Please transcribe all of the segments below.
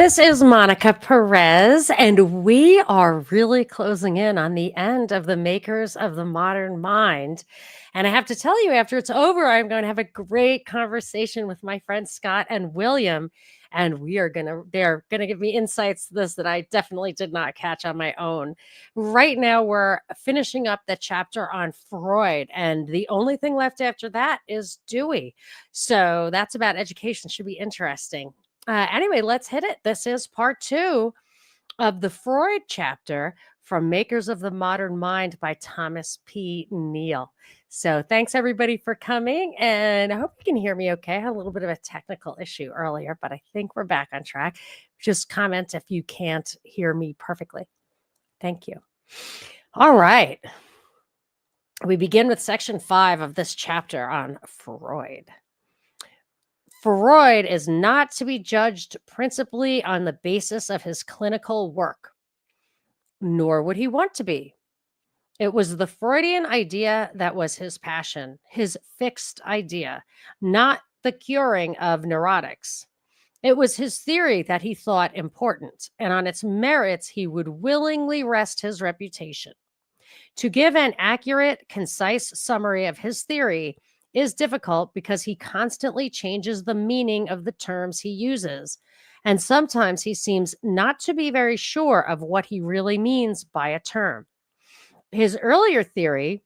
This is Monica Perez, and we are really closing in on the end of the Makers of the Modern Mind. And I have to tell you, after it's over, I'm going to have a great conversation with my friends Scott and William. And they're going to give me insights to this that I definitely did not catch on my own. Right now, we're finishing up the chapter on Freud, and the only thing left after that is Dewey. So that's about education, should be interesting. Anyway, let's hit it. This is part 2 of the Freud chapter from Makers of the Modern Mind by Thomas P. Neal. So thanks everybody for coming, and I hope you can hear me okay. I had a little bit of a technical issue earlier, but I think we're back on track. Just comment if you can't hear me perfectly. Thank you. All right. We begin with section 5 of this chapter on Freud. Freud is not to be judged principally on the basis of his clinical work, nor would he want to be. It was the Freudian idea that was his passion, his fixed idea, not the curing of neurotics. It was his theory that he thought important, and on its merits he would willingly rest his reputation. To give an accurate, concise summary of his theory is difficult because he constantly changes the meaning of the terms he uses, and sometimes he seems not to be very sure of what he really means by a term. His earlier theory,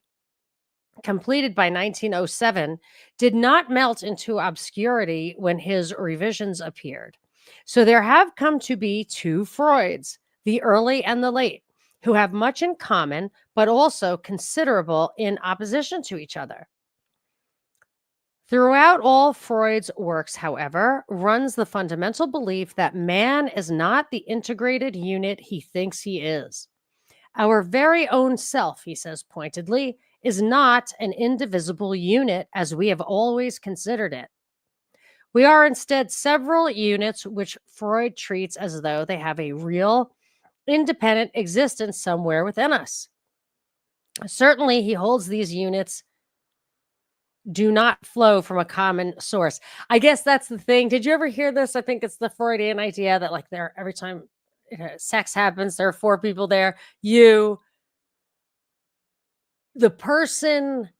completed by 1907, did not melt into obscurity when his revisions appeared. So there have come to be two Freuds, the early and the late, who have much in common, but also considerable in opposition to each other. Throughout all Freud's works, however, runs the fundamental belief that man is not the integrated unit he thinks he is. Our very own self, he says pointedly, is not an indivisible unit as we have always considered it. We are instead several units which Freud treats as though they have a real, independent existence somewhere within us. Certainly, he holds these units do not flow from a common source. I guess that's the thing. Did you ever hear this? I think it's the Freudian idea that like there every time sex happens, there are 4 people there. You, the person,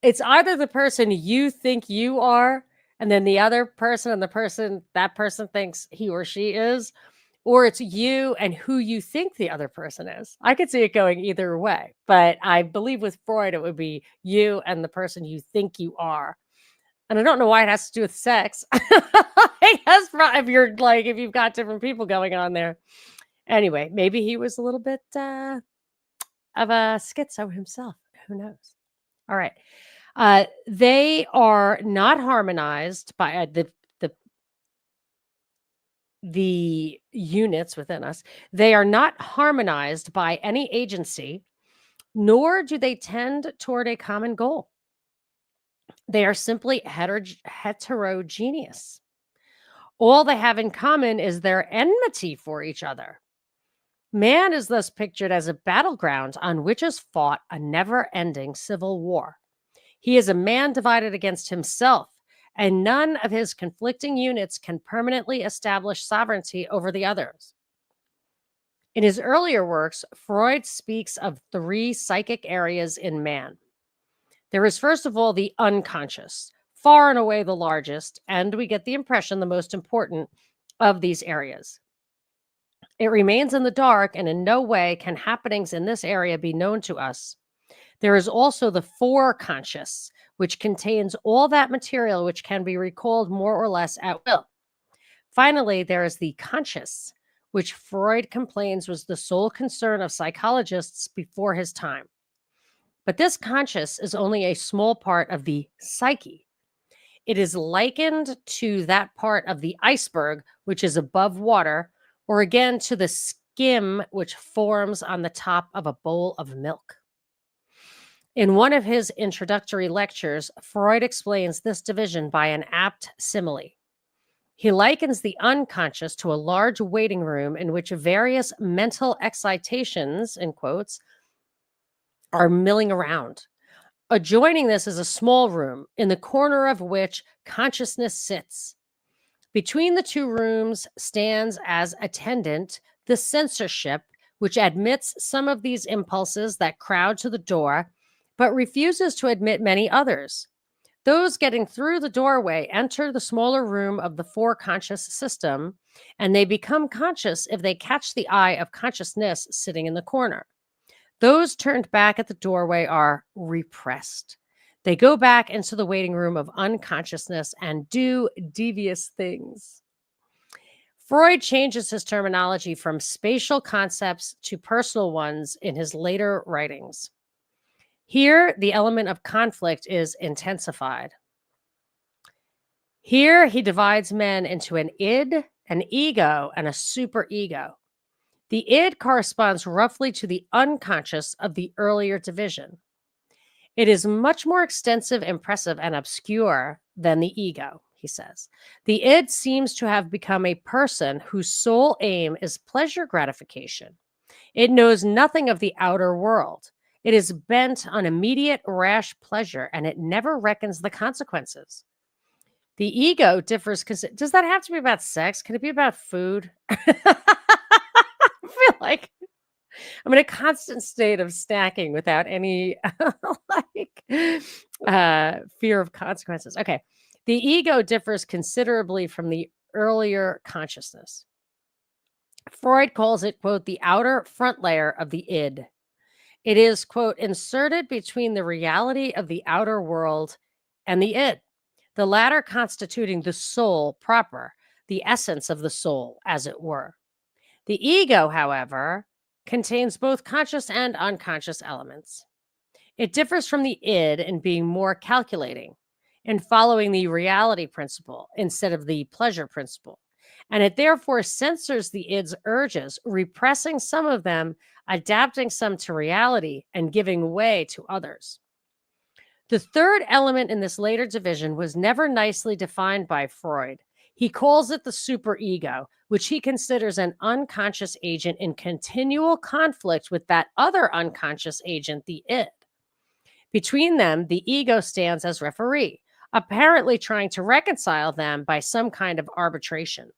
it's either the person you think you are, and then the other person and the person that person thinks he or she is, or it's you and who you think the other person is. I could see it going either way, but I believe with Freud, it would be you and the person you think you are. And I don't know why it has to do with sex. I guess if you've got different people going on there. Anyway, maybe he was a little bit of a schizo himself. Who knows? All right. They are not harmonized by the units within us. They are not harmonized by any agency, nor do they tend toward a common goal. They are simply heterogeneous. All they have in common is their enmity for each other. Man is thus pictured as a battleground on which is fought a never-ending civil war. He is a man divided against himself, and none of his conflicting units can permanently establish sovereignty over the others. In his earlier works, Freud speaks of 3 psychic areas in man. There is, first of all, the unconscious, far and away the largest, and we get the impression the most important of these areas. It remains in the dark, and in no way can happenings in this area be known to us. There is also the foreconscious, which contains all that material which can be recalled more or less at will. Finally, there is the conscious, which Freud complains was the sole concern of psychologists before his time. But this conscious is only a small part of the psyche. It is likened to that part of the iceberg which is above water, or again to the skim which forms on the top of a bowl of milk. In one of his introductory lectures, Freud explains this division by an apt simile. He likens the unconscious to a large waiting room in which various mental excitations, in quotes, are milling around. Adjoining this is a small room, in the corner of which consciousness sits. Between the two rooms stands as attendant the censorship, which admits some of these impulses that crowd to the door, but refuses to admit many others. Those getting through the doorway enter the smaller room of the foreconscious system, and they become conscious if they catch the eye of consciousness sitting in the corner. Those turned back at the doorway are repressed. They go back into the waiting room of unconsciousness and do devious things. Freud changes his terminology from spatial concepts to personal ones in his later writings. Here, the element of conflict is intensified. Here, he divides men into an id, an ego, and a superego. The id corresponds roughly to the unconscious of the earlier division. It is much more extensive, impressive, and obscure than the ego, he says. The id seems to have become a person whose sole aim is pleasure gratification. It knows nothing of the outer world. It is bent on immediate, rash pleasure, and it never reckons the consequences. The ego differs. Does that have to be about sex? Can it be about food? I feel like I'm in a constant state of snacking without any fear of consequences. Okay. The ego differs considerably from the earlier consciousness. Freud calls it, quote, the outer front layer of the id. It is, quote, inserted between the reality of the outer world and the id, the latter constituting the soul proper, the essence of the soul, as it were. The ego, however, contains both conscious and unconscious elements. It differs from the id in being more calculating, in following the reality principle instead of the pleasure principle, and it therefore censors the id's urges, repressing some of them, adapting some to reality, and giving way to others. The third element in this later division was never nicely defined by Freud. He calls it the superego, which he considers an unconscious agent in continual conflict with that other unconscious agent, the id. Between them, the ego stands as referee, apparently trying to reconcile them by some kind of arbitration.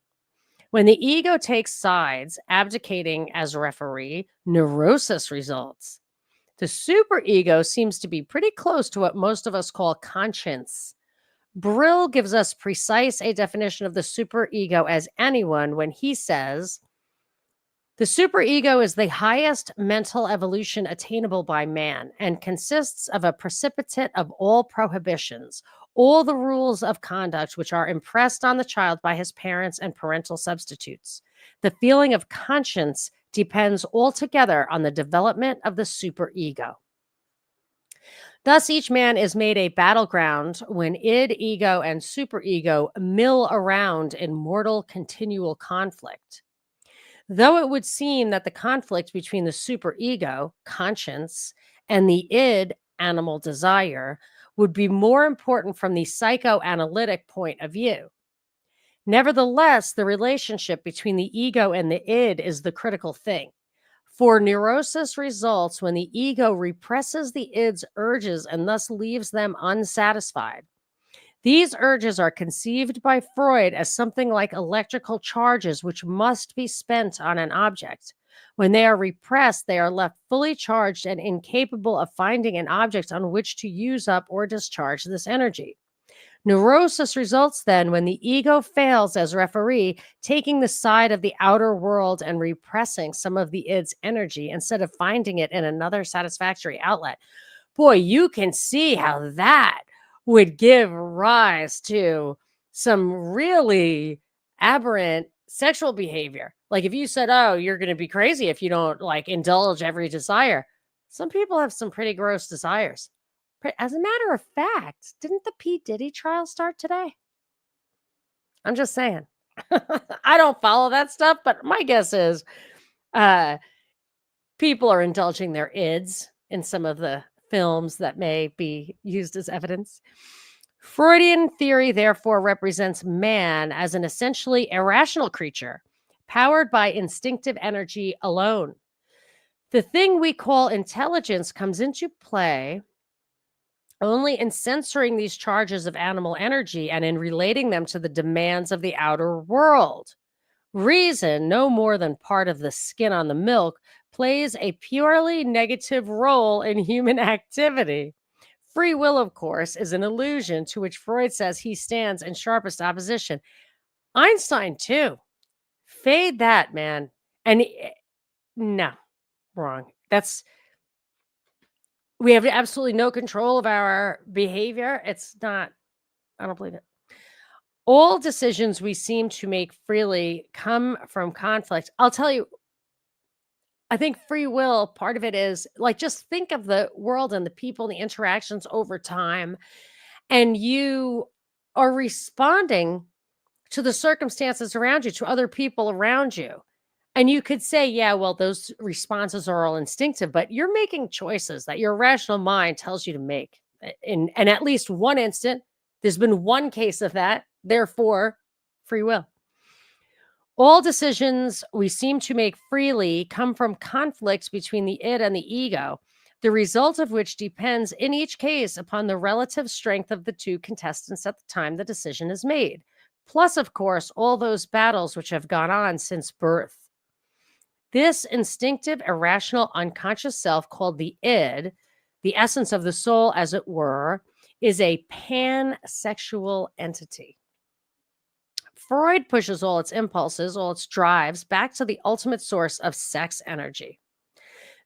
When the ego takes sides, abdicating as referee, neurosis results. The superego seems to be pretty close to what most of us call conscience. Brill gives us precise a definition of the superego as anyone when he says, the superego is the highest mental evolution attainable by man and consists of a precipitate of all prohibitions, all the rules of conduct which are impressed on the child by his parents and parental substitutes. The feeling of conscience depends altogether on the development of the superego. Thus, each man is made a battleground when id, ego, and superego mill around in mortal continual conflict. Though it would seem that the conflict between the superego, conscience, and the id, animal desire, would be more important from the psychoanalytic point of view. Nevertheless, the relationship between the ego and the id is the critical thing. For neurosis results when the ego represses the id's urges and thus leaves them unsatisfied. These urges are conceived by Freud as something like electrical charges which must be spent on an object. When they are repressed, they are left fully charged and incapable of finding an object on which to use up or discharge this energy. Neurosis results then when the ego fails as referee, taking the side of the outer world and repressing some of the id's energy instead of finding it in another satisfactory outlet. Boy, you can see how that would give rise to some really aberrant sexual behavior. Like if you said, oh, you're going to be crazy if you don't like indulge every desire. Some people have some pretty gross desires. As a matter of fact, didn't the P. Diddy trial start today? I'm just saying. I don't follow that stuff, but my guess is people are indulging their ids in some of the films that may be used as evidence. Freudian theory, therefore, represents man as an essentially irrational creature, powered by instinctive energy alone. The thing we call intelligence comes into play Only in censoring these charges of animal energy and in relating them to the demands of the outer world. Reason, no more than part of the skin on the milk, plays a purely negative role in human activity. Free will, of course, is an illusion to which Freud says he stands in sharpest opposition. Einstein, too. Fade that, man. And no, wrong. We have absolutely no control of our behavior. It's not, I don't believe it. All decisions we seem to make freely come from conflict. I'll tell you, I think free will, part of it is like just think of the world and the people and the interactions over time, and you are responding to the circumstances around you, to other people around you. And you could say, yeah, well, those responses are all instinctive, but you're making choices that your rational mind tells you to make. In at least one instant, there's been one case of that, therefore, free will. All decisions we seem to make freely come from conflicts between the id and the ego, the result of which depends in each case upon the relative strength of the two contestants at the time the decision is made. Plus, of course, all those battles which have gone on since birth. This instinctive, irrational, unconscious self called the id, the essence of the soul, as it were, is a pansexual entity. Freud pushes all its impulses, all its drives back to the ultimate source of sex energy.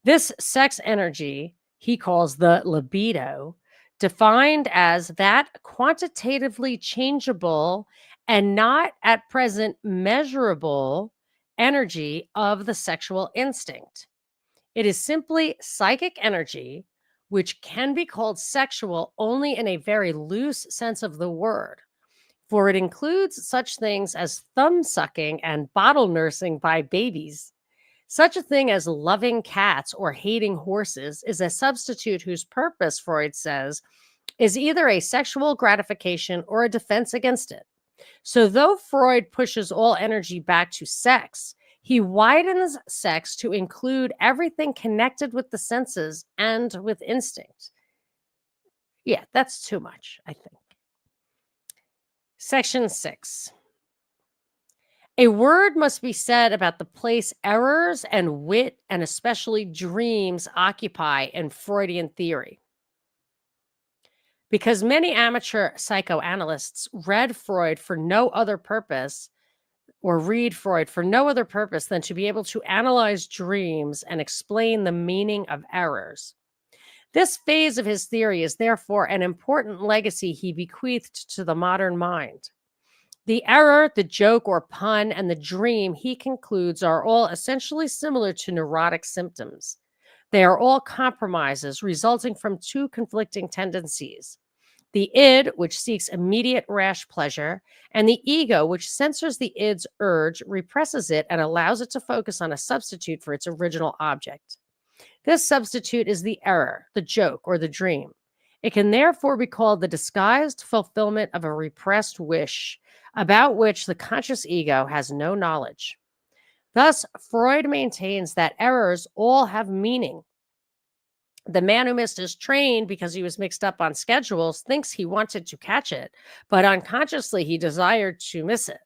This sex energy he calls the libido, defined as that quantitatively changeable and not at present measurable energy of the sexual instinct. It is simply psychic energy, which can be called sexual only in a very loose sense of the word, for it includes such things as thumb sucking and bottle nursing by babies. Such a thing as loving cats or hating horses is a substitute whose purpose, Freud says, is either a sexual gratification or a defense against it. So, though Freud pushes all energy back to sex, he widens sex to include everything connected with the senses and with instinct. Yeah, that's too much, I think. Section 6. A word must be said about the place errors and wit, and especially dreams, occupy in Freudian theory. Because many amateur psychoanalysts read Freud for no other purpose, or read Freud for no other purpose than to be able to analyze dreams and explain the meaning of errors. This phase of his theory is therefore an important legacy he bequeathed to the modern mind. The error, the joke or pun, and the dream, he concludes, are all essentially similar to neurotic symptoms. They are all compromises resulting from two conflicting tendencies: the id, which seeks immediate rash pleasure, and the ego, which censors the id's urge, represses it, and allows it to focus on a substitute for its original object. This substitute is the error, the joke, or the dream. It can therefore be called the disguised fulfillment of a repressed wish, about which the conscious ego has no knowledge. Thus, Freud maintains that errors all have meaning. The man who missed his train because he was mixed up on schedules thinks he wanted to catch it, but unconsciously he desired to miss it.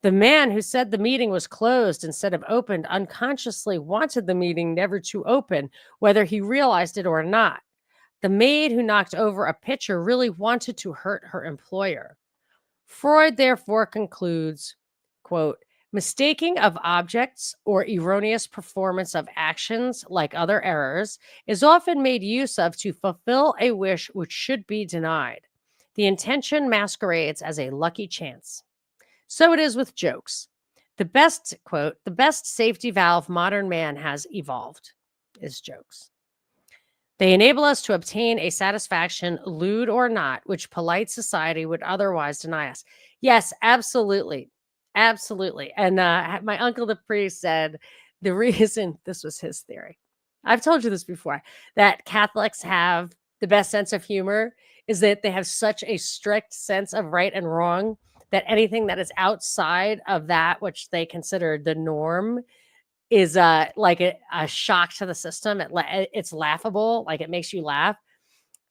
The man who said the meeting was closed instead of opened unconsciously wanted the meeting never to open, whether he realized it or not. The maid who knocked over a pitcher really wanted to hurt her employer. Freud therefore concludes, quote, mistaking of objects or erroneous performance of actions, like other errors, is often made use of to fulfill a wish which should be denied. The intention masquerades as a lucky chance. So it is with jokes. The best, quote, the best safety valve modern man has evolved is jokes. They enable us to obtain a satisfaction, lewd or not, which polite society would otherwise deny us. Yes, absolutely. Absolutely. And my uncle, the priest, said the reason, this was his theory. I've told you this before, that Catholics have the best sense of humor is that they have such a strict sense of right and wrong that anything that is outside of that which they consider the norm is like a shock to the system. It's laughable, like it makes you laugh.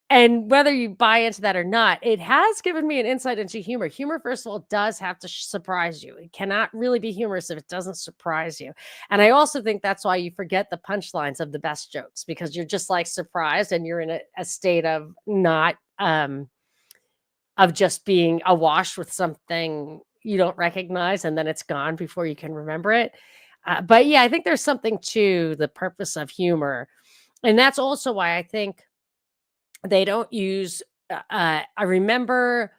And whether you buy into that or not, it has given me an insight into humor. Humor, first of all, does have to surprise you. It cannot really be humorous if it doesn't surprise you. And I also think that's why you forget the punchlines of the best jokes, because you're just like surprised and you're in a state of not of just being awash with something you don't recognize, and then it's gone before you can remember it. But yeah, I think there's something to the purpose of humor. And that's also why I think they don't use I remember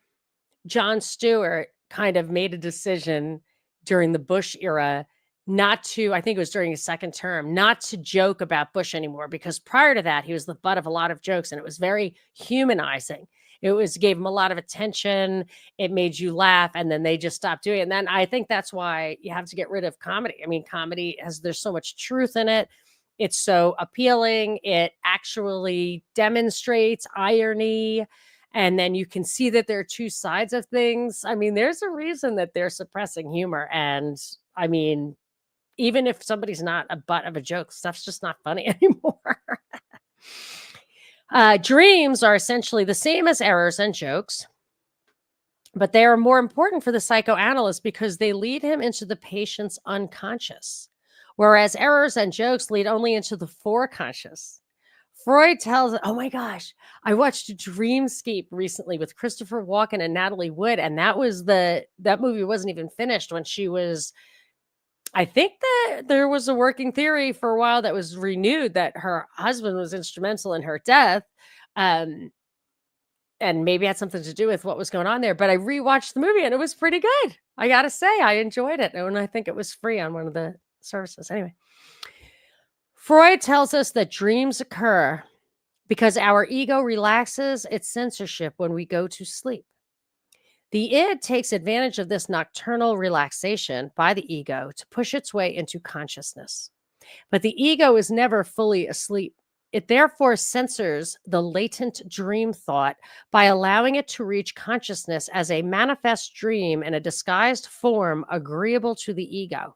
Jon Stewart kind of made a decision during the Bush era not to, I think it was during his second term, not to joke about Bush anymore, because prior to that, he was the butt of a lot of jokes and it was very humanizing. It was gave him a lot of attention. It made you laugh, and then they just stopped doing it. And then I think that's why you have to get rid of comedy. I mean, comedy has there's so much truth in it. It's so appealing. It actually demonstrates irony, and then you can see that there are two sides of things. I mean, there's a reason that they're suppressing humor. And I mean, even if somebody's not a butt of a joke, stuff's just not funny anymore. Dreams are essentially the same as errors and jokes, but they are more important for the psychoanalyst because they lead him into the patient's unconscious, whereas errors and jokes lead only into the foreconscious. Freud tells, oh my gosh, I watched Dreamscape recently with Christopher Walken and Natalie Wood, and that movie wasn't even finished when she was, I think that there was a working theory for a while that was renewed that her husband was instrumental in her death. Um, and maybe had something to do with what was going on there. But I rewatched the movie and it was pretty good. I got to say, I enjoyed it. And I think it was free on one of the services. Anyway, Freud tells us that dreams occur because our ego relaxes its censorship when we go to sleep. The id takes advantage of this nocturnal relaxation by the ego to push its way into consciousness. But the ego is never fully asleep. It therefore censors the latent dream thought by allowing it to reach consciousness as a manifest dream in a disguised form agreeable to the ego.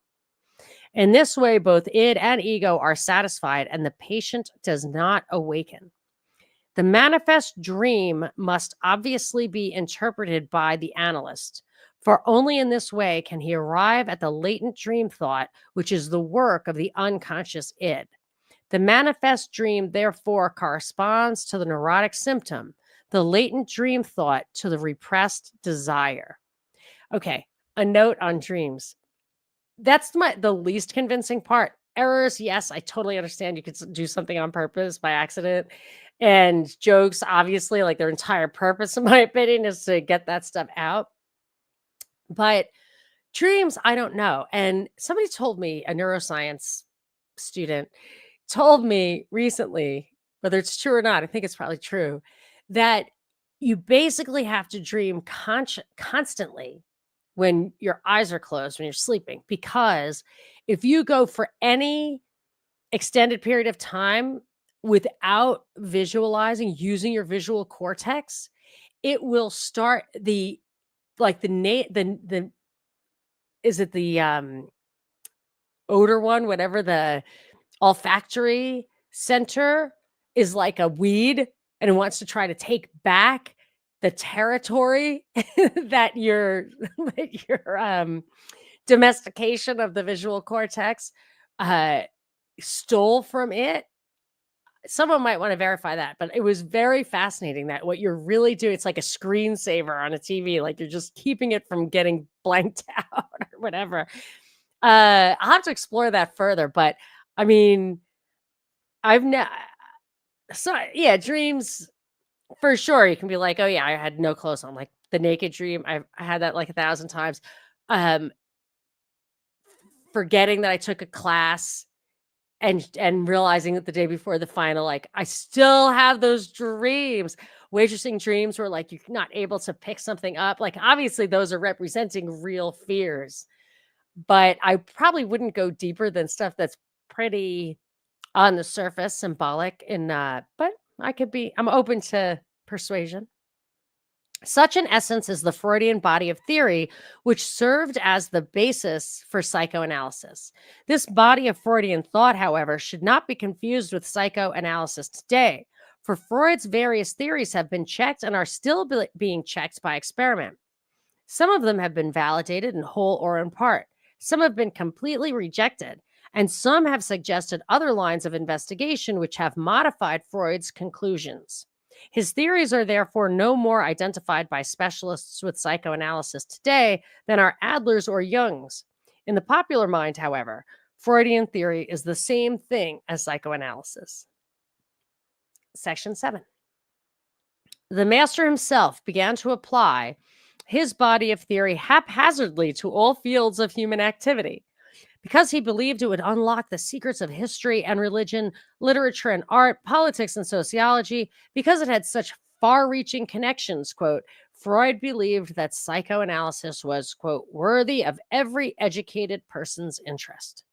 In this way, both id and ego are satisfied and the patient does not awaken. The manifest dream must obviously be interpreted by the analyst, for only in this way can he arrive at the latent dream thought, which is the work of the unconscious id. The manifest dream, therefore, corresponds to the neurotic symptom, the latent dream thought to the repressed desire. Okay, a note on dreams. That's the least convincing part. Errors, yes, I totally understand you could do something on purpose by accident. And jokes, obviously, like their entire purpose, in my opinion, is to get that stuff out. But dreams, I don't know. And somebody told me, a neuroscience student told me recently, whether it's true or not, I think it's probably true, that you basically have to dream constantly when your eyes are closed, when you're sleeping, because if you go for any extended period of time without visualizing, using your visual cortex, it will start the like the is it the odor one, whatever, the olfactory center is like a weed and it wants to try to take back the territory that your domestication of the visual cortex stole from it. Someone might want to verify that, but it was very fascinating that what you're really doing, it's like a screensaver on a TV, like you're just keeping it from getting blanked out or whatever. I'll have to explore that further, but I mean, I've never, so yeah, dreams for sure. You can be like, oh yeah, I had no clothes on, like the naked dream. I had that like 1,000 times. Forgetting that I took a class and realizing that the day before the final, like I still have those dreams. Waitressing dreams where like you're not able to pick something up. Like obviously those are representing real fears, but I probably wouldn't go deeper than stuff that's pretty on the surface, symbolic, and but I'm open to persuasion. Such, in essence, is the Freudian body of theory, which served as the basis for psychoanalysis. This body of Freudian thought, however, should not be confused with psychoanalysis today. For Freud's various theories have been checked and are still being checked by experiment. Some of them have been validated in whole or in part. Some have been completely rejected, and some have suggested other lines of investigation which have modified Freud's conclusions. His theories are therefore no more identified by specialists with psychoanalysis today than are Adler's or Jung's. In the popular mind, however, Freudian theory is the same thing as psychoanalysis. Section 7. The master himself began to apply his body of theory haphazardly to all fields of human activity. Because he believed it would unlock the secrets of history and religion, literature and art, politics and sociology, because it had such far-reaching connections, quote, Freud believed that psychoanalysis was, quote, worthy of every educated person's interest.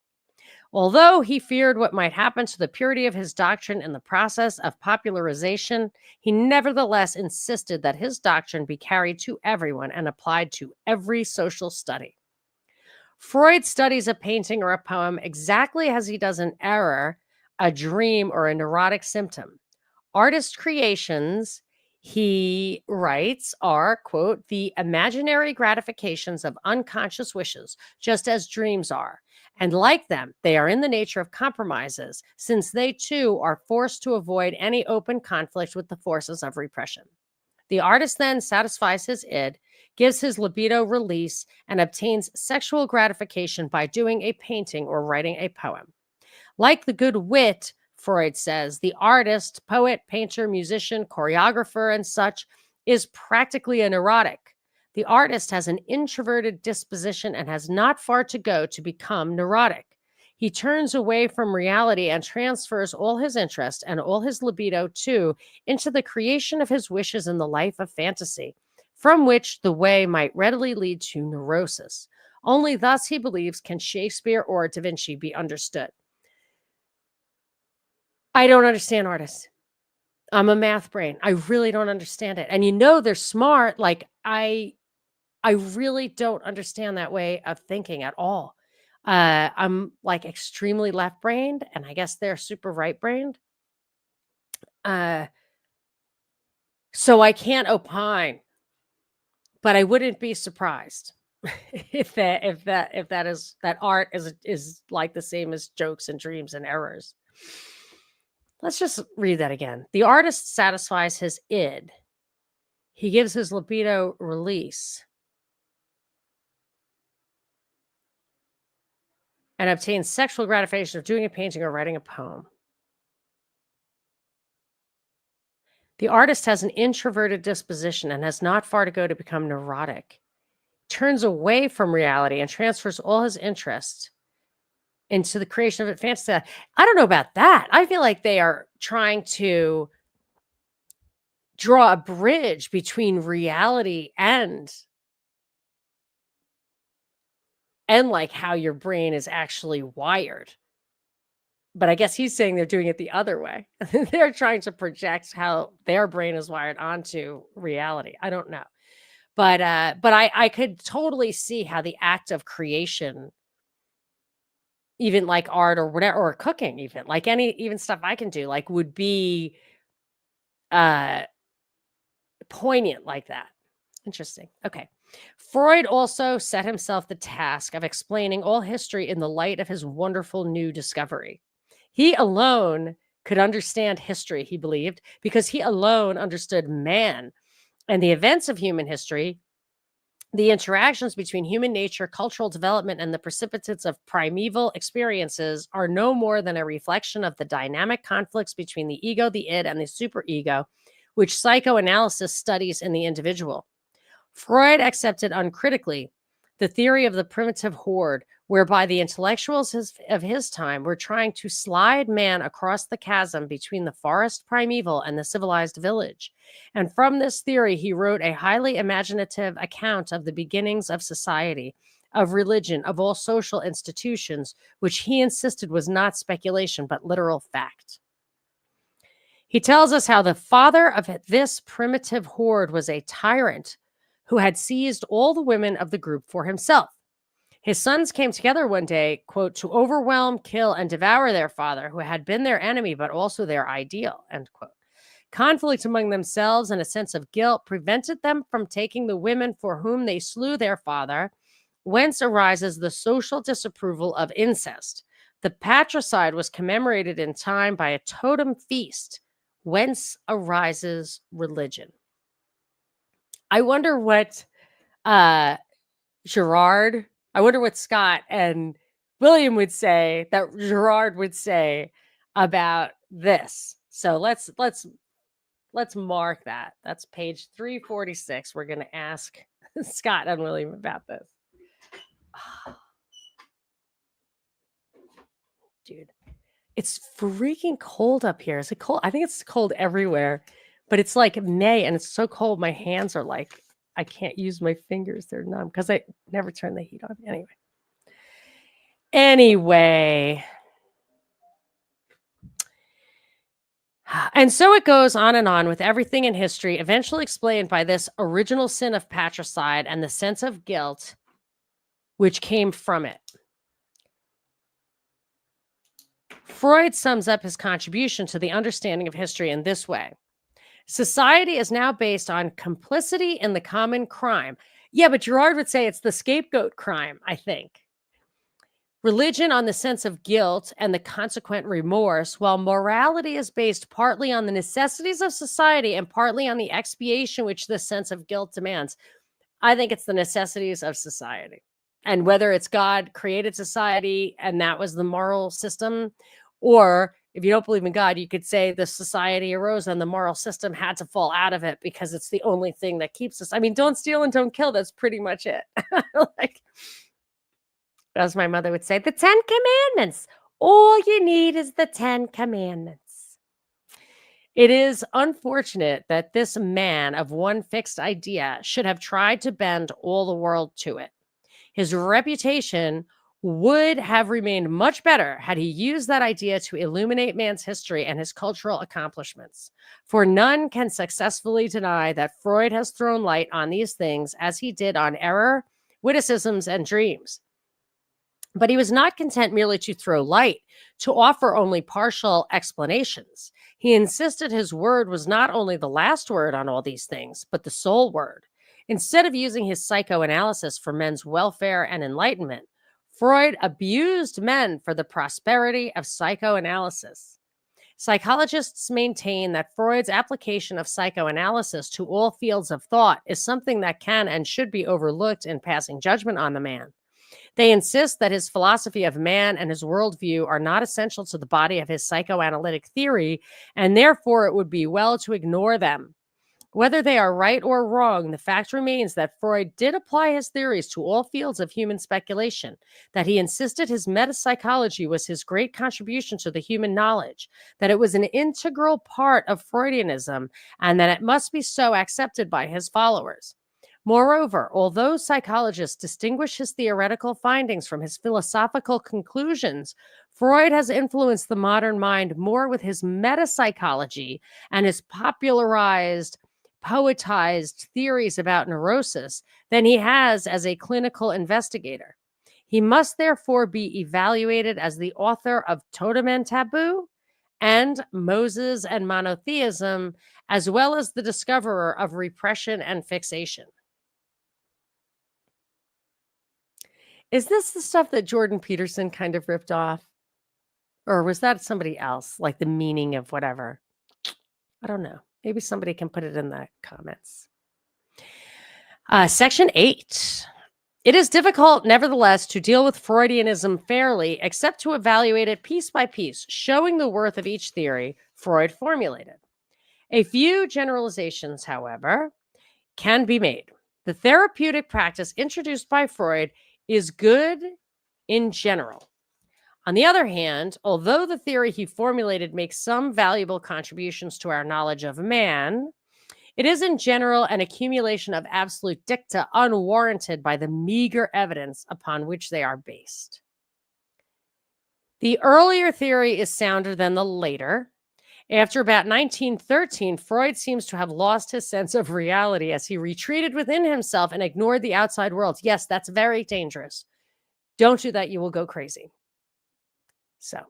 Although he feared what might happen to the purity of his doctrine in the process of popularization, he nevertheless insisted that his doctrine be carried to everyone and applied to every social study. Freud studies a painting or a poem exactly as he does an error, a dream, or a neurotic symptom. Artist creations, he writes, are, quote, the imaginary gratifications of unconscious wishes, just as dreams are. And like them, they are in the nature of compromises, since they too are forced to avoid any open conflict with the forces of repression. The artist then satisfies his id, gives his libido release, and obtains sexual gratification by doing a painting or writing a poem. Like the good wit, Freud says, the artist, poet, painter, musician, choreographer, and such is practically a neurotic. The artist has an introverted disposition and has not far to go to become neurotic. He turns away from reality and transfers all his interest and all his libido, too, into the creation of his wishes in the life of fantasy, from which the way might readily lead to neurosis. Only thus, he believes, can Shakespeare or Da Vinci be understood. I don't understand artists. I'm a math brain. I really don't understand it. And they're smart. Like, I really don't understand that way of thinking at all. I'm like extremely left-brained, and I guess they're super right-brained. So I can't opine, but I wouldn't be surprised if that art is like the same as jokes and dreams and errors. Let's just read that again. The artist satisfies his id. He gives his libido release and obtains sexual gratification of doing a painting or writing a poem. The artist has an introverted disposition and has not far to go to become neurotic. Turns away from reality and transfers all his interest into the creation of a fantasy. I don't know about that. I feel like they are trying to draw a bridge between reality and like how your brain is actually wired. But I guess he's saying they're doing it the other way. They're trying to project how their brain is wired onto reality. I don't know. But I could totally see how the act of creation, even like art or whatever, or cooking, even like even stuff I can do, like would be poignant like that. Interesting. Okay. Freud also set himself the task of explaining all history in the light of his wonderful new discovery. He alone could understand history, he believed, because he alone understood man and the events of human history. The interactions between human nature, cultural development, and the precipitates of primeval experiences are no more than a reflection of the dynamic conflicts between the ego, the id, and the superego, which psychoanalysis studies in the individual. Freud accepted uncritically the theory of the primitive horde, whereby the intellectuals of his time were trying to slide man across the chasm between the forest primeval and the civilized village. And from this theory, he wrote a highly imaginative account of the beginnings of society, of religion, of all social institutions, which he insisted was not speculation, but literal fact. He tells us how the father of this primitive horde was a tyrant who had seized all the women of the group for himself. His sons came together one day, quote, to overwhelm, kill, and devour their father, who had been their enemy, but also their ideal, end quote. Conflict among themselves and a sense of guilt prevented them from taking the women for whom they slew their father, whence arises the social disapproval of incest. The patricide was commemorated in time by a totem feast, whence arises religion. I wonder what uh, Gerard, I wonder what Scott and William would say that Gerard would say about this. So let's mark that. That's page 346. We're going to ask Scott and William about this. Dude, it's freaking cold up here. Is it cold? I think it's cold everywhere, but it's like May and it's so cold. My hands are like, I can't use my fingers. They're numb because I never turn the heat on. Anyway. And so it goes on and on with everything in history, eventually explained by this original sin of patricide and the sense of guilt which came from it. Freud sums up his contribution to the understanding of history in this way. Society is now based on complicity in the common crime. Yeah, but Gerard would say it's the scapegoat crime, I think. Religion on the sense of guilt and the consequent remorse, while morality is based partly on the necessities of society and partly on the expiation which this sense of guilt demands. I think it's the necessities of society. And whether it's God created society and that was the moral system, or if you don't believe in God, you could say the society arose and the moral system had to fall out of it because it's the only thing that keeps us. I mean, don't steal and don't kill. That's pretty much it. Like, as my mother would say, the 10 Commandments. All you need is the 10 Commandments. It is unfortunate that this man of one fixed idea should have tried to bend all the world to it. His reputation would have remained much better had he used that idea to illuminate man's history and his cultural accomplishments. For none can successfully deny that Freud has thrown light on these things as he did on error, witticisms, and dreams. But he was not content merely to throw light, to offer only partial explanations. He insisted his word was not only the last word on all these things, but the sole word. Instead of using his psychoanalysis for men's welfare and enlightenment, Freud abused men for the prosperity of psychoanalysis. Psychologists maintain that Freud's application of psychoanalysis to all fields of thought is something that can and should be overlooked in passing judgment on the man. They insist that his philosophy of man and his worldview are not essential to the body of his psychoanalytic theory, and therefore it would be well to ignore them. Whether they are right or wrong, the fact remains that Freud did apply his theories to all fields of human speculation, that he insisted his metapsychology was his great contribution to the human knowledge, that it was an integral part of Freudianism, and that it must be so accepted by his followers. Moreover, although psychologists distinguish his theoretical findings from his philosophical conclusions, Freud has influenced the modern mind more with his metapsychology and his popularized, poetized theories about neurosis than he has as a clinical investigator. He must therefore be evaluated as the author of Totem and Taboo and Moses and Monotheism, as well as the discoverer of repression and fixation. Is this the stuff that Jordan Peterson kind of ripped off? Or was that somebody else, like the meaning of whatever? I don't know. Maybe somebody can put it in the comments. Section 8. It is difficult, nevertheless, to deal with Freudianism fairly, except to evaluate it piece by piece, showing the worth of each theory Freud formulated. A few generalizations, however, can be made. The therapeutic practice introduced by Freud is good in general. On the other hand, although the theory he formulated makes some valuable contributions to our knowledge of man, it is in general an accumulation of absolute dicta unwarranted by the meager evidence upon which they are based. The earlier theory is sounder than the later. After about 1913, Freud seems to have lost his sense of reality as he retreated within himself and ignored the outside world. Yes, that's very dangerous. Don't do that. You will go crazy. So,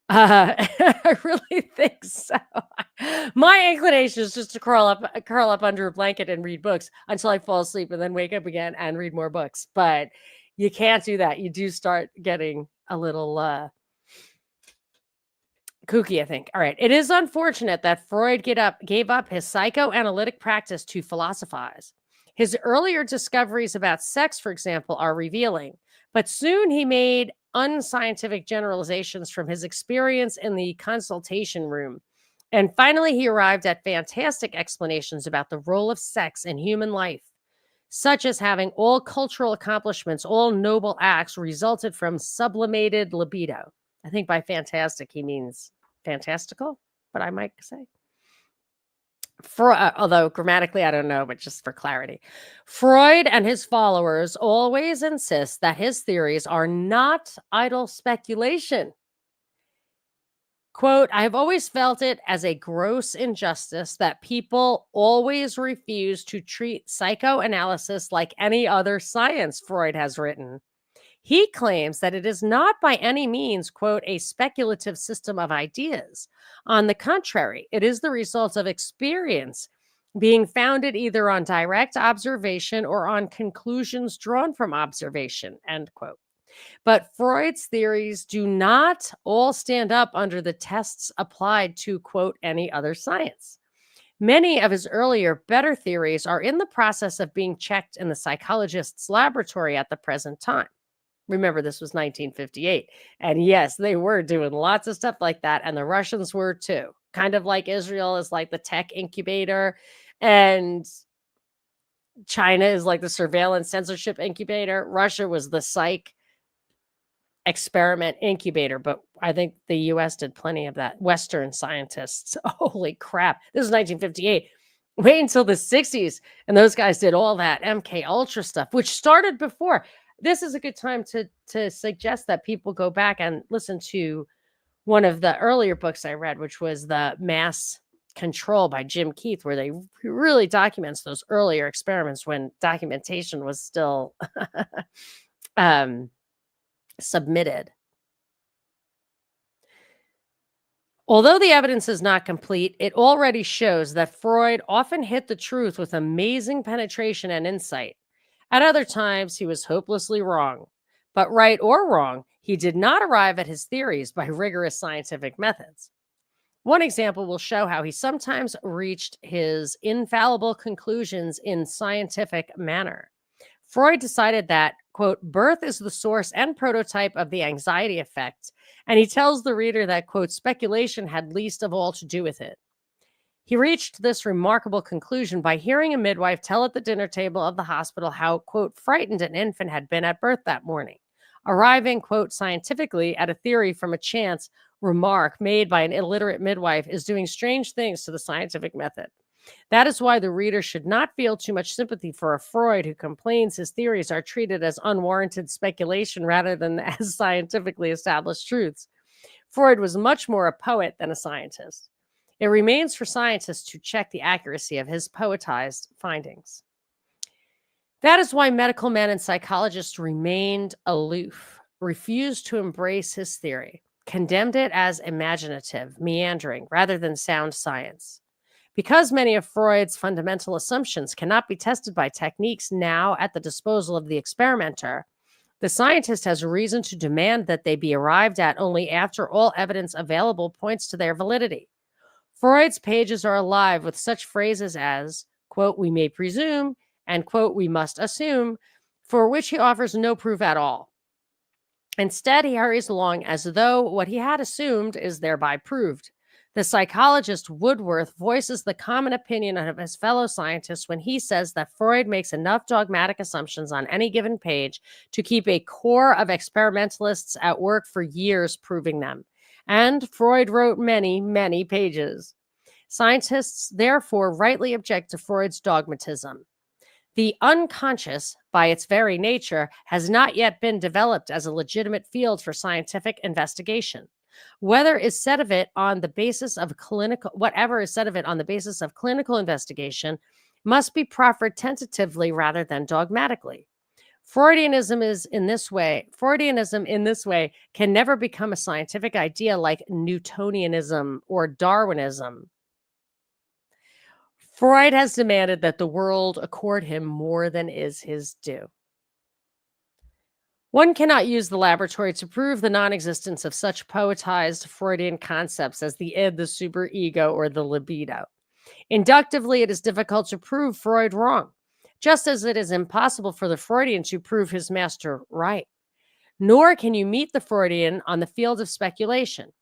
I really think so. My inclination is just to curl up under a blanket and read books until I fall asleep and then wake up again and read more books. But you can't do that. You do start getting a little kooky, I think. All right. It is unfortunate that Freud gave up his psychoanalytic practice to philosophize. His earlier discoveries about sex, for example, are revealing, but soon he made unscientific generalizations from his experience in the consultation room. And finally, he arrived at fantastic explanations about the role of sex in human life, such as having all cultural accomplishments, all noble acts resulted from sublimated libido. I think by fantastic, he means fantastical, but I might say. Although grammatically, I don't know, but just for clarity. Freud and his followers always insist that his theories are not idle speculation. Quote, I have always felt it as a gross injustice that people always refuse to treat psychoanalysis like any other science, Freud has written. He claims that it is not by any means, quote, a speculative system of ideas. On the contrary, it is the result of experience being founded either on direct observation or on conclusions drawn from observation, end quote. But Freud's theories do not all stand up under the tests applied to, quote, any other science. Many of his earlier, better theories are in the process of being checked in the psychologist's laboratory at the present time. Remember, this was 1958. And yes, they were doing lots of stuff like that. And the Russians were too. Kind of like Israel is like the tech incubator, and China is like the surveillance censorship incubator. Russia was the psych experiment incubator, but I think the US did plenty of that. Western scientists. Holy crap. This is 1958. Wait until the 60s. And those guys did all that MK Ultra stuff, which started before. This is a good time to suggest that people go back and listen to one of the earlier books I read, which was The Mass Control by Jim Keith, where they really documents those earlier experiments when documentation was still submitted. Although the evidence is not complete, it already shows that Freud often hit the truth with amazing penetration and insight. At other times, he was hopelessly wrong. But right or wrong, he did not arrive at his theories by rigorous scientific methods. One example will show how he sometimes reached his infallible conclusions in scientific manner. Freud decided that, quote, birth is the source and prototype of the anxiety effect, and he tells the reader that, quote, speculation had least of all to do with it. He reached this remarkable conclusion by hearing a midwife tell at the dinner table of the hospital how, quote, frightened an infant had been at birth that morning, arriving, quote, scientifically at a theory from a chance remark made by an illiterate midwife is doing strange things to the scientific method. That is why the reader should not feel too much sympathy for a Freud who complains his theories are treated as unwarranted speculation rather than as scientifically established truths. Freud was much more a poet than a scientist. It remains for scientists to check the accuracy of his poetized findings. That is why medical men and psychologists remained aloof, refused to embrace his theory, condemned it as imaginative, meandering, rather than sound science. Because many of Freud's fundamental assumptions cannot be tested by techniques now at the disposal of the experimenter, the scientist has reason to demand that they be arrived at only after all evidence available points to their validity. Freud's pages are alive with such phrases as, quote, we may presume, and, quote, we must assume, for which he offers no proof at all. Instead, he hurries along as though what he had assumed is thereby proved. The psychologist Woodworth voices the common opinion of his fellow scientists when he says that Freud makes enough dogmatic assumptions on any given page to keep a core of experimentalists at work for years proving them. And Freud wrote many, many pages. Scientists therefore rightly object to Freud's dogmatism. The unconscious, by its very nature, has not yet been developed as a legitimate field for scientific investigation. Whatever is said of it on the basis of clinical investigation must be proffered tentatively rather than dogmatically. Freudianism in this way can never become a scientific idea like Newtonianism or Darwinism. Freud has demanded that the world accord him more than is his due. One cannot use the laboratory to prove the non-existence of such poetized Freudian concepts as the id, the superego, or the libido. Inductively, it is difficult to prove Freud wrong, just as it is impossible for the Freudian to prove his master right. Nor can you meet the Freudian on the field of speculation.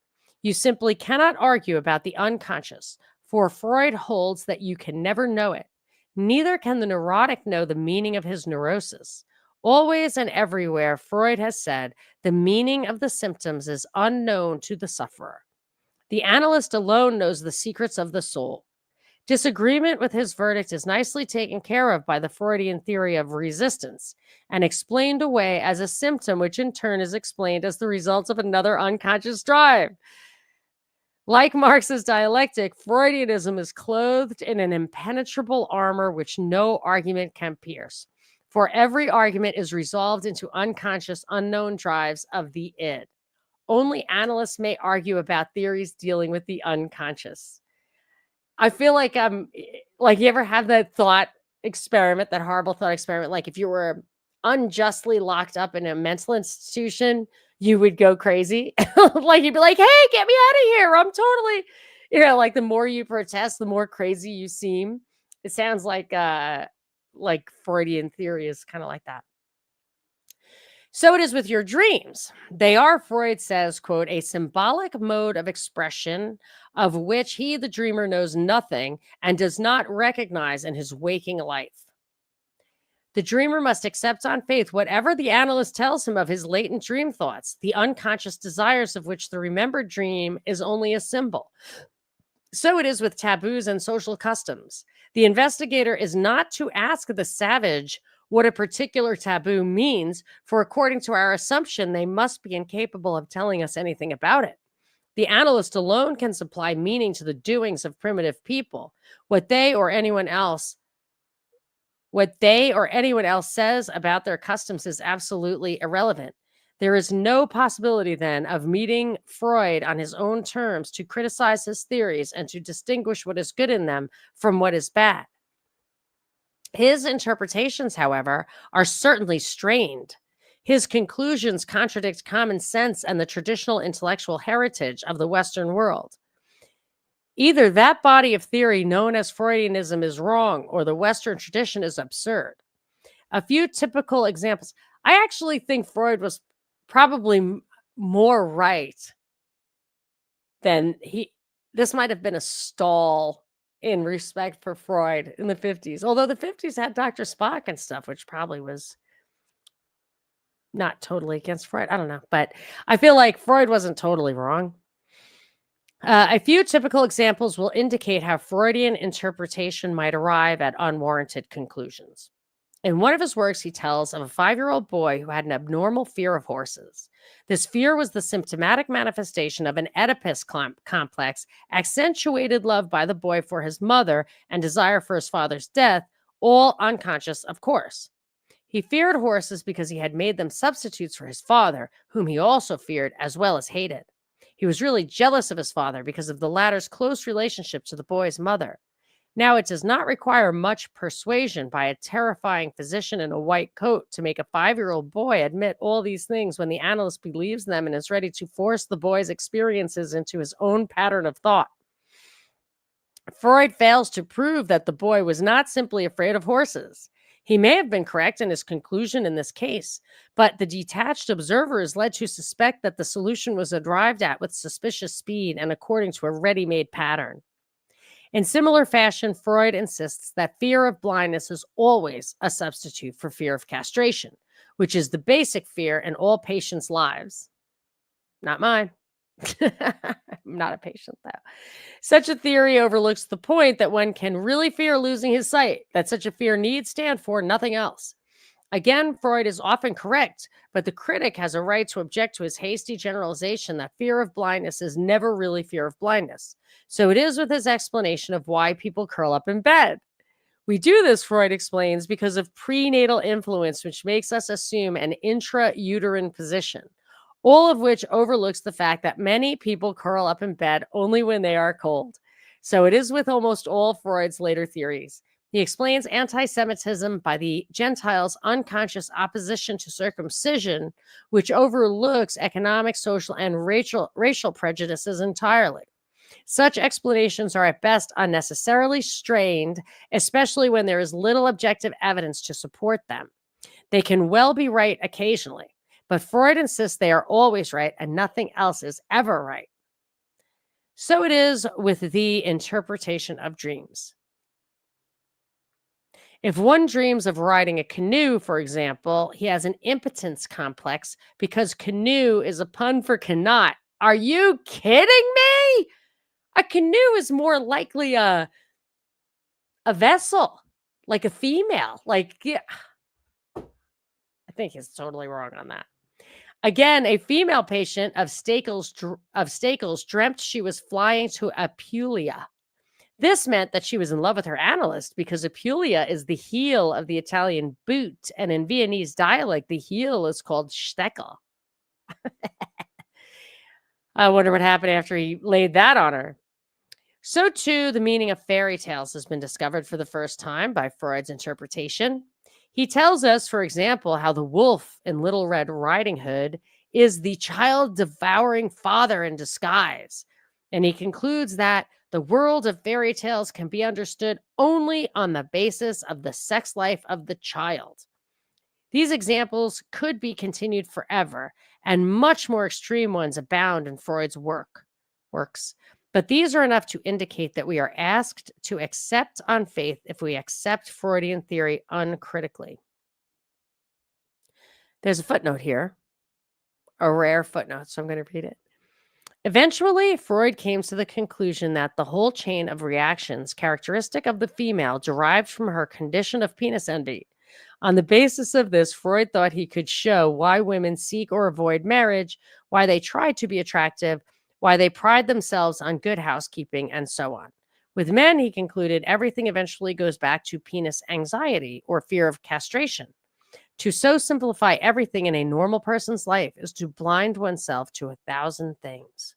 You simply cannot argue about the unconscious, for Freud holds that you can never know it. Neither can the neurotic know the meaning of his neurosis. Always and everywhere, Freud has said, the meaning of the symptoms is unknown to the sufferer. The analyst alone knows the secrets of the soul. Disagreement with his verdict is nicely taken care of by the Freudian theory of resistance and explained away as a symptom, which in turn is explained as the result of another unconscious drive. Like Marx's dialectic, Freudianism is clothed in an impenetrable armor which no argument can pierce. For every argument is resolved into unconscious, unknown drives of the id. Only analysts may argue about theories dealing with the unconscious. I feel like like you ever have that thought experiment, that horrible thought experiment, like if you were unjustly locked up in a mental institution, you would go crazy. Like you'd be like, "Hey, get me out of here. I'm totally," like the more you protest, the more crazy you seem. It sounds like Freudian theory is kind of like that. So it is with your dreams. They are, Freud says, quote, a symbolic mode of expression of which he, the dreamer, knows nothing and does not recognize in his waking life. The dreamer must accept on faith whatever the analyst tells him of his latent dream thoughts, the unconscious desires of which the remembered dream is only a symbol. So it is with taboos and social customs. The investigator is not to ask the savage what a particular taboo means, for according to our assumption, they must be incapable of telling us anything about it. The analyst alone can supply meaning to the doings of primitive people. What they or anyone else says about their customs is absolutely irrelevant. There is no possibility then of meeting Freud on his own terms to criticize his theories and to distinguish what is good in them from what is bad. His interpretations, however, are certainly strained. His conclusions contradict common sense and the traditional intellectual heritage of the Western world. Either that body of theory known as Freudianism is wrong, or the Western tradition is absurd. A few typical examples. I actually think Freud was probably more right than this might have been a stall in respect for Freud in the 50s. Although the 50s had Dr. Spock and stuff, which probably was not totally against Freud. I don't know. But I feel like Freud wasn't totally wrong. A few typical examples will indicate how Freudian interpretation might arrive at unwarranted conclusions. In one of his works, he tells of a 5-year-old boy who had an abnormal fear of horses. This fear was the symptomatic manifestation of an Oedipus complex, accentuated love by the boy for his mother and desire for his father's death, all unconscious, of course. He feared horses because he had made them substitutes for his father, whom he also feared as well as hated. He was really jealous of his father because of the latter's close relationship to the boy's mother. Now, it does not require much persuasion by a terrifying physician in a white coat to make a 5-year-old boy admit all these things when the analyst believes them and is ready to force the boy's experiences into his own pattern of thought. Freud fails to prove that the boy was not simply afraid of horses. He may have been correct in his conclusion in this case, but the detached observer is led to suspect that the solution was arrived at with suspicious speed and according to a ready-made pattern. In similar fashion, Freud insists that fear of blindness is always a substitute for fear of castration, which is the basic fear in all patients' lives. Not mine. I'm not a patient, though. Such a theory overlooks the point that one can really fear losing his sight, that such a fear need stand for nothing else. Again, Freud is often correct, but the critic has a right to object to his hasty generalization that fear of blindness is never really fear of blindness. So it is with his explanation of why people curl up in bed. We do this, Freud explains, because of prenatal influence, which makes us assume an intrauterine position, all of which overlooks the fact that many people curl up in bed only when they are cold. So it is with almost all Freud's later theories. He explains anti Semitism by the Gentiles' unconscious opposition to circumcision, which overlooks economic, social, and racial prejudices entirely. Such explanations are at best unnecessarily strained, especially when there is little objective evidence to support them. They can well be right occasionally, but Freud insists they are always right and nothing else is ever right. So it is with the interpretation of dreams. If one dreams of riding a canoe, for example, he has an impotence complex because canoe is a pun for cannot. Are you kidding me? A canoe is more likely a vessel, like a female. Like, yeah, I think he's totally wrong on that. Again, a female patient of Stakel's dreamt she was flying to Apulia. This meant that she was in love with her analyst because Apulia is the heel of the Italian boot, and in Viennese dialect, the heel is called Stekel. I wonder what happened after he laid that on her. So, too, the meaning of fairy tales has been discovered for the first time by Freud's interpretation. He tells us, for example, how the wolf in Little Red Riding Hood is the child devouring father in disguise. And he concludes that the world of fairy tales can be understood only on the basis of the sex life of the child. These examples could be continued forever, and much more extreme ones abound in Freud's works. But these are enough to indicate that we are asked to accept on faith if we accept Freudian theory uncritically. There's a footnote here, a rare footnote, so I'm going to read it. Eventually, Freud came to the conclusion that the whole chain of reactions characteristic of the female derived from her condition of penis envy. On the basis of this, Freud thought he could show why women seek or avoid marriage, why they try to be attractive, why they pride themselves on good housekeeping, and so on. With men, he concluded everything eventually goes back to penis anxiety or fear of castration. To so simplify everything in a normal person's life is to blind oneself to 1,000 things.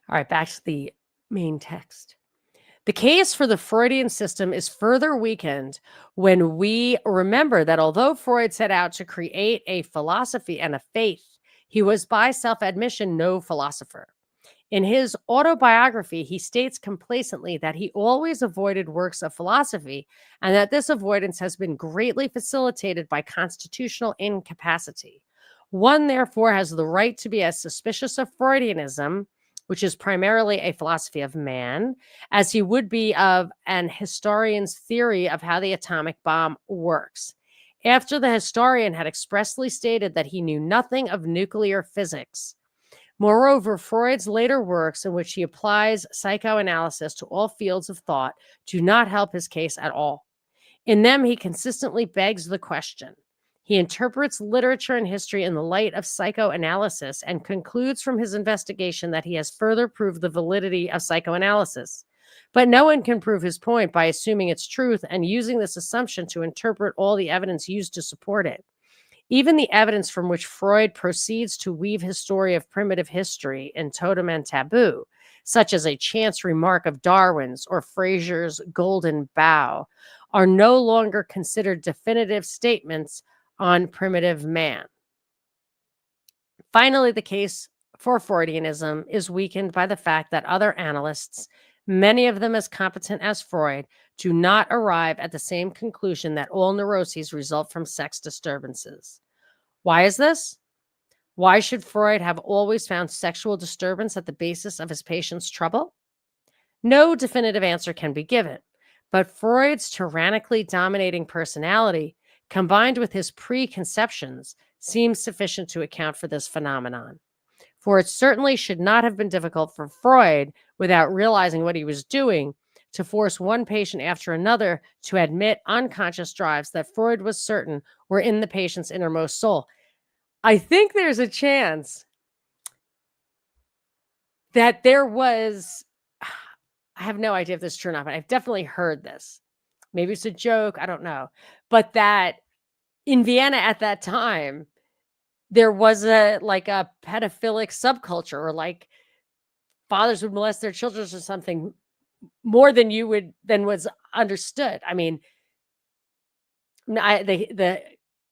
All right, back to the main text. The case for the Freudian system is further weakened when we remember that although Freud set out to create a philosophy and a faith, he was by self-admission no philosopher. In his autobiography, he states complacently that he always avoided works of philosophy and that this avoidance has been greatly facilitated by constitutional incapacity. One, therefore, has the right to be as suspicious of Freudianism, which is primarily a philosophy of man, as he would be of an historian's theory of how the atomic bomb works. After the historian had expressly stated that he knew nothing of nuclear physics. Moreover, Freud's later works, in which he applies psychoanalysis to all fields of thought, do not help his case at all. In them, he consistently begs the question. He interprets literature and history in the light of psychoanalysis and concludes from his investigation that he has further proved the validity of psychoanalysis. But no one can prove his point by assuming its truth and using this assumption to interpret all the evidence used to support it. Even the evidence from which Freud proceeds to weave his story of primitive history in Totem and Taboo, such as a chance remark of Darwin's or Fraser's golden bough, are no longer considered definitive statements on primitive man. Finally, the case for Freudianism is weakened by the fact that other analysts, many of them as competent as Freud, do not arrive at the same conclusion that all neuroses result from sex disturbances. Why is this? Why should Freud have always found sexual disturbance at the basis of his patient's trouble? No definitive answer can be given, but Freud's tyrannically dominating personality, combined with his preconceptions, seems sufficient to account for this phenomenon. For it certainly should not have been difficult for Freud, without realizing what he was doing, to force one patient after another to admit unconscious drives that Freud was certain were in the patient's innermost soul. I think there's a chance that there was, I have no idea if this is true or not, but I've definitely heard this. Maybe it's a joke, I don't know. But that in Vienna at that time, there was a pedophilic subculture, or fathers would molest their children or something more than was understood. I mean, the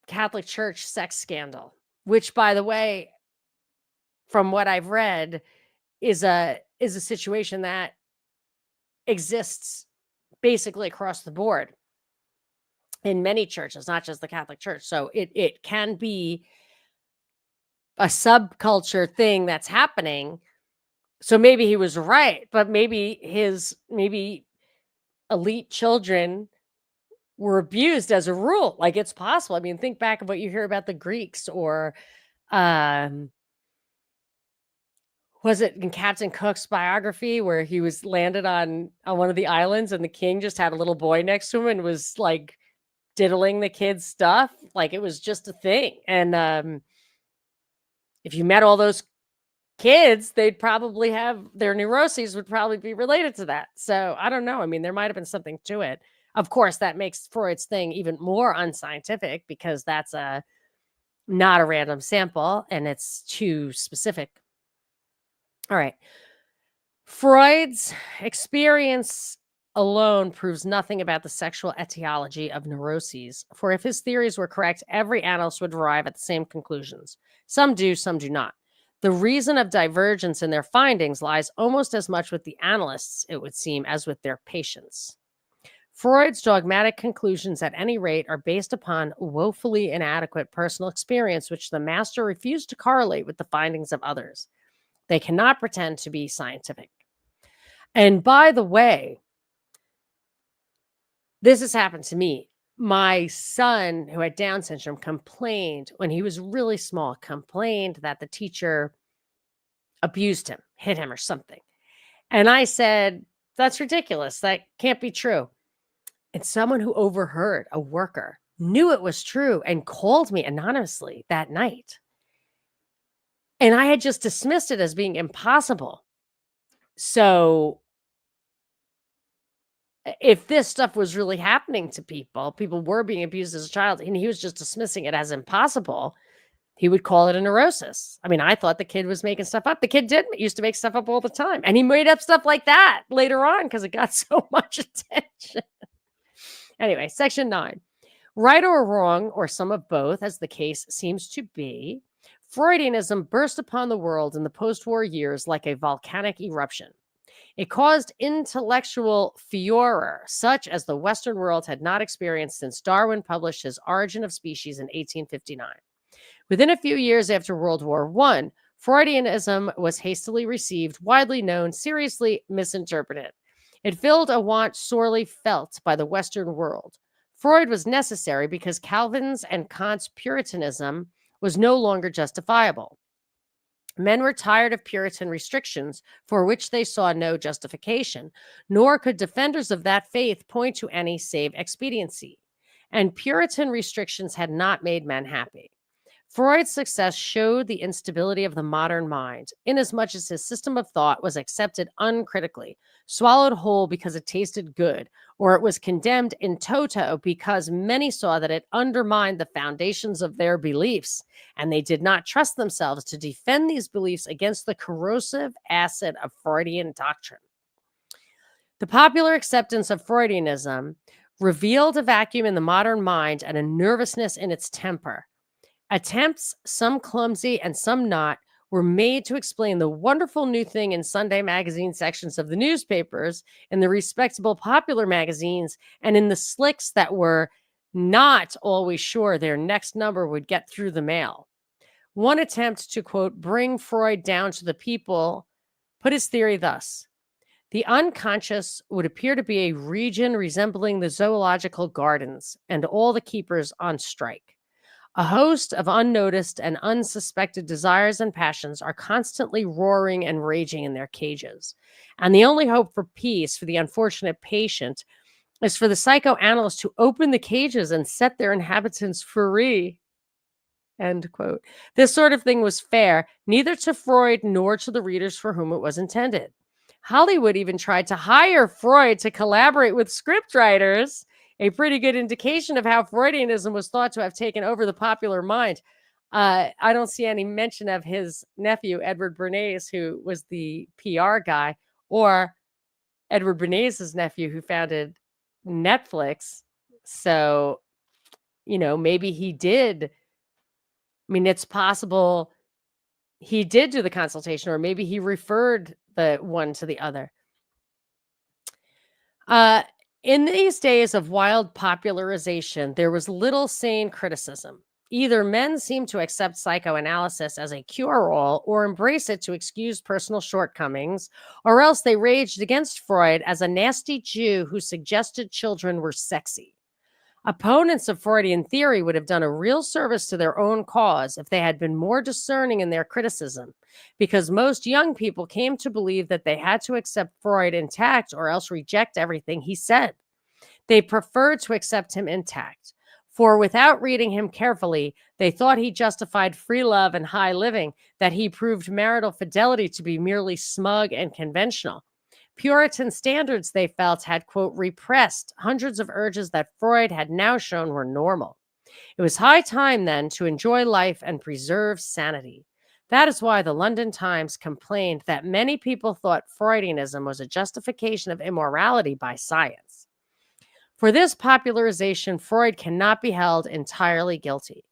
Catholic Church sex scandal, which, by the way, from what I've read, is a situation that exists basically across the board in many churches, not just the Catholic Church. So it can be a subculture thing that's happening. So maybe he was right, but maybe elite children were abused as a rule. Like, it's possible. I mean, think back of what you hear about the Greeks, or was it in Captain Cook's biography where he was landed on one of the islands and the king just had a little boy next to him and was like diddling the kid's stuff? Like, it was just a thing. And if you met all those kids, they'd probably have their neuroses would probably be related to that. So I don't know. I mean, there might have been something to it. Of course, that makes Freud's thing even more unscientific because that's not a random sample and it's too specific. All right. Freud's experience alone proves nothing about the sexual etiology of neuroses. For if his theories were correct, every analyst would arrive at the same conclusions. Some do, some do not. The reason of divergence in their findings lies almost as much with the analysts, it would seem, as with their patients. Freud's dogmatic conclusions, at any rate, are based upon woefully inadequate personal experience, which the master refused to correlate with the findings of others. They cannot pretend to be scientific. And by the way, this has happened to me. My son, who had Down syndrome, complained when he was really small, complained that the teacher abused him, hit him or something. And I said, that's ridiculous. That can't be true. And someone who overheard, a worker, knew it was true and called me anonymously that night. And I had just dismissed it as being impossible. So if this stuff was really happening to people were being abused as a child, and he was just dismissing it as impossible, he would call it a neurosis. I mean, I thought the kid was making stuff up. The kid used to make stuff up all the time. And he made up stuff like that later on because it got so much attention. Anyway, section 9. Right or wrong, or some of both, as the case seems to be, Freudianism burst upon the world in the post-war years like a volcanic eruption. It caused intellectual furor, such as the Western world had not experienced since Darwin published his Origin of Species in 1859. Within a few years after World War I, Freudianism was hastily received, widely known, seriously misinterpreted. It filled a want sorely felt by the Western world. Freud was necessary because Calvin's and Kant's Puritanism was no longer justifiable. Men were tired of Puritan restrictions for which they saw no justification, nor could defenders of that faith point to any save expediency. And Puritan restrictions had not made men happy. Freud's success showed the instability of the modern mind, inasmuch as his system of thought was accepted uncritically, swallowed whole because it tasted good, or it was condemned in toto because many saw that it undermined the foundations of their beliefs, and they did not trust themselves to defend these beliefs against the corrosive acid of Freudian doctrine. The popular acceptance of Freudianism revealed a vacuum in the modern mind and a nervousness in its temper. Attempts, some clumsy and some not, were made to explain the wonderful new thing in Sunday magazine sections of the newspapers, in the respectable popular magazines, and in the slicks that were not always sure their next number would get through the mail. One attempt to, quote, bring Freud down to the people put his theory thus. The unconscious would appear to be a region resembling the zoological gardens and all the keepers on strike. A host of unnoticed and unsuspected desires and passions are constantly roaring and raging in their cages. And the only hope for peace for the unfortunate patient is for the psychoanalyst to open the cages and set their inhabitants free. End quote. This sort of thing was fair neither to Freud nor to the readers for whom it was intended. Hollywood even tried to hire Freud to collaborate with scriptwriters, a pretty good indication of how Freudianism was thought to have taken over the popular mind. I don't see any mention of his nephew, Edward Bernays, who was the PR guy, or Edward Bernays' nephew who founded Netflix. So, maybe he did. I mean, it's possible he did do the consultation, or maybe he referred the one to the other. In these days of wild popularization, there was little sane criticism. Either men seemed to accept psychoanalysis as a cure-all or embrace it to excuse personal shortcomings, or else they raged against Freud as a nasty Jew who suggested children were sexy. Opponents of Freudian theory would have done a real service to their own cause if they had been more discerning in their criticism, because most young people came to believe that they had to accept Freud intact or else reject everything he said. They preferred to accept him intact, for without reading him carefully, they thought he justified free love and high living, that he proved marital fidelity to be merely smug and conventional. Puritan standards, they felt, had, quote, repressed hundreds of urges that Freud had now shown were normal. It was high time, then, to enjoy life and preserve sanity. That is why the London Times complained that many people thought Freudianism was a justification of immorality by science. For this popularization, Freud cannot be held entirely guilty.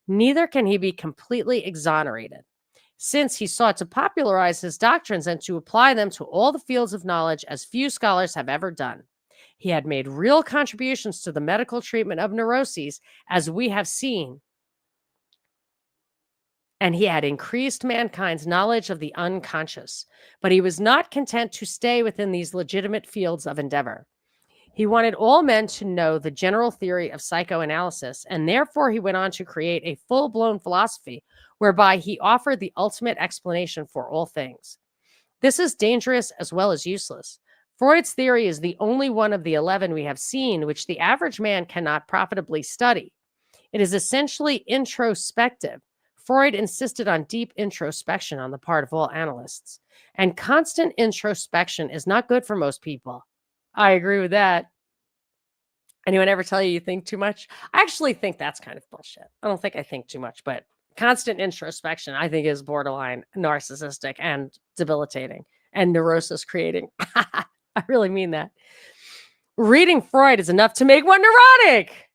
Neither can he be completely exonerated, since he sought to popularize his doctrines and to apply them to all the fields of knowledge as few scholars have ever done. He had made real contributions to the medical treatment of neuroses, as we have seen, and he had increased mankind's knowledge of the unconscious. But he was not content to stay within these legitimate fields of endeavor. He wanted all men to know the general theory of psychoanalysis, and therefore he went on to create a full-blown philosophy whereby he offered the ultimate explanation for all things. This is dangerous as well as useless. Freud's theory is the only one of the 11 we have seen which the average man cannot profitably study. It is essentially introspective. Freud insisted on deep introspection on the part of all analysts, and constant introspection is not good for most people. I agree with that. Anyone ever tell you think too much? I actually think that's kind of bullshit. I don't think I think too much, but constant introspection, I think, is borderline narcissistic and debilitating and neurosis creating. I really mean that. Reading Freud is enough to make one neurotic.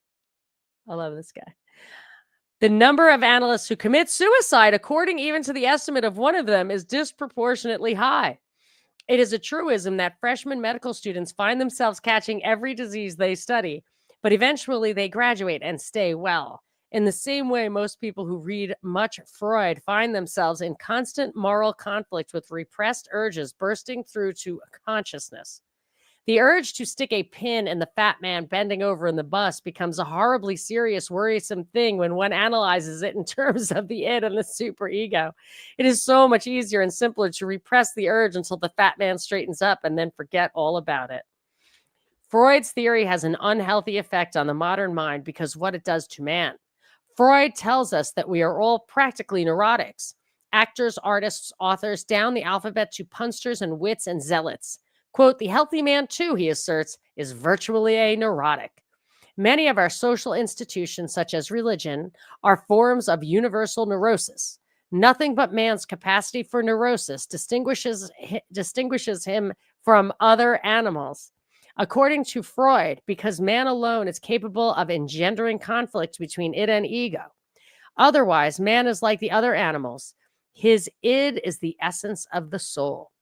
I love this guy. The number of analysts who commit suicide, according even to the estimate of one of them, is disproportionately high. It is a truism that freshman medical students find themselves catching every disease they study, but eventually they graduate and stay well. In the same way, most people who read much Freud find themselves in constant moral conflict with repressed urges bursting through to consciousness. The urge to stick a pin in the fat man bending over in the bus becomes a horribly serious, worrisome thing when one analyzes it in terms of the id and the superego. It is so much easier and simpler to repress the urge until the fat man straightens up and then forget all about it. Freud's theory has an unhealthy effect on the modern mind because what it does to man. Freud tells us that we are all practically neurotics. Actors, artists, authors, down the alphabet to punsters and wits and zealots. Quote, the healthy man, too, he asserts, is virtually a neurotic. Many of our social institutions, such as religion, are forms of universal neurosis. Nothing but man's capacity for neurosis distinguishes him from other animals. According to Freud, because man alone is capable of engendering conflict between id and ego. Otherwise, man is like the other animals. His id is the essence of the soul.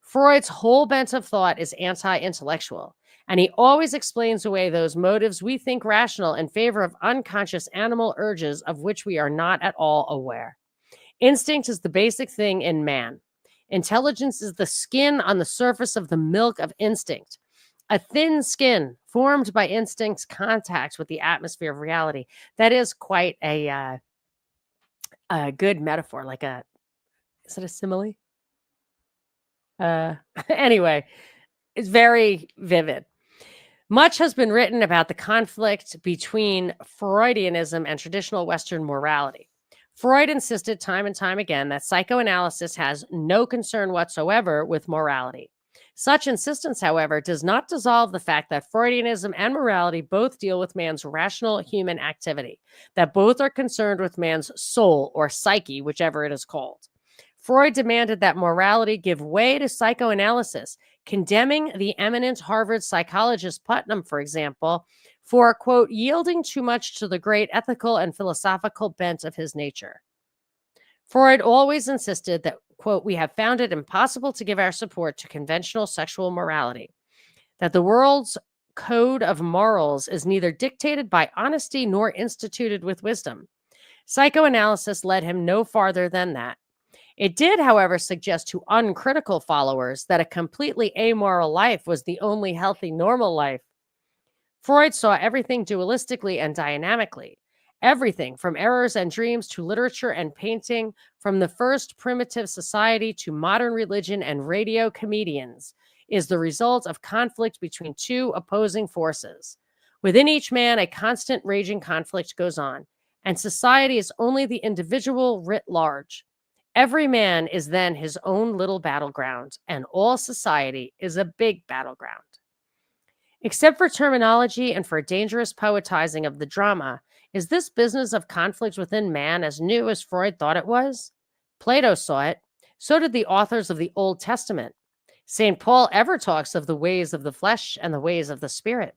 Freud's whole bent of thought is anti-intellectual, and he always explains away those motives we think rational in favor of unconscious animal urges of which we are not at all aware. Instinct is the basic thing in man. Intelligence is the skin on the surface of the milk of instinct, a thin skin formed by instinct's contact with the atmosphere of reality. That is quite a good metaphor, is it a simile? Anyway, it's very vivid. Much has been written about the conflict between Freudianism and traditional Western morality. Freud insisted time and time again that psychoanalysis has no concern whatsoever with morality. Such insistence, however, does not dissolve the fact that Freudianism and morality both deal with man's rational human activity, that both are concerned with man's soul or psyche, whichever it is called. Freud demanded that morality give way to psychoanalysis, condemning the eminent Harvard psychologist Putnam, for example, for, quote, yielding too much to the great ethical and philosophical bent of his nature. Freud always insisted that, quote, we have found it impossible to give our support to conventional sexual morality, that the world's code of morals is neither dictated by honesty nor instituted with wisdom. Psychoanalysis led him no farther than that. It did, however, suggest to uncritical followers that a completely amoral life was the only healthy, normal life. Freud saw everything dualistically and dynamically. Everything from errors and dreams to literature and painting, from the first primitive society to modern religion and radio comedians, is the result of conflict between two opposing forces. Within each man, a constant raging conflict goes on, and society is only the individual writ large. Every man is then his own little battleground, and all society is a big battleground. Except for terminology and for dangerous poetizing of the drama, is this business of conflict within man as new as Freud thought it was? Plato saw it. So did the authors of the Old Testament. St. Paul ever talks of the ways of the flesh and the ways of the spirit.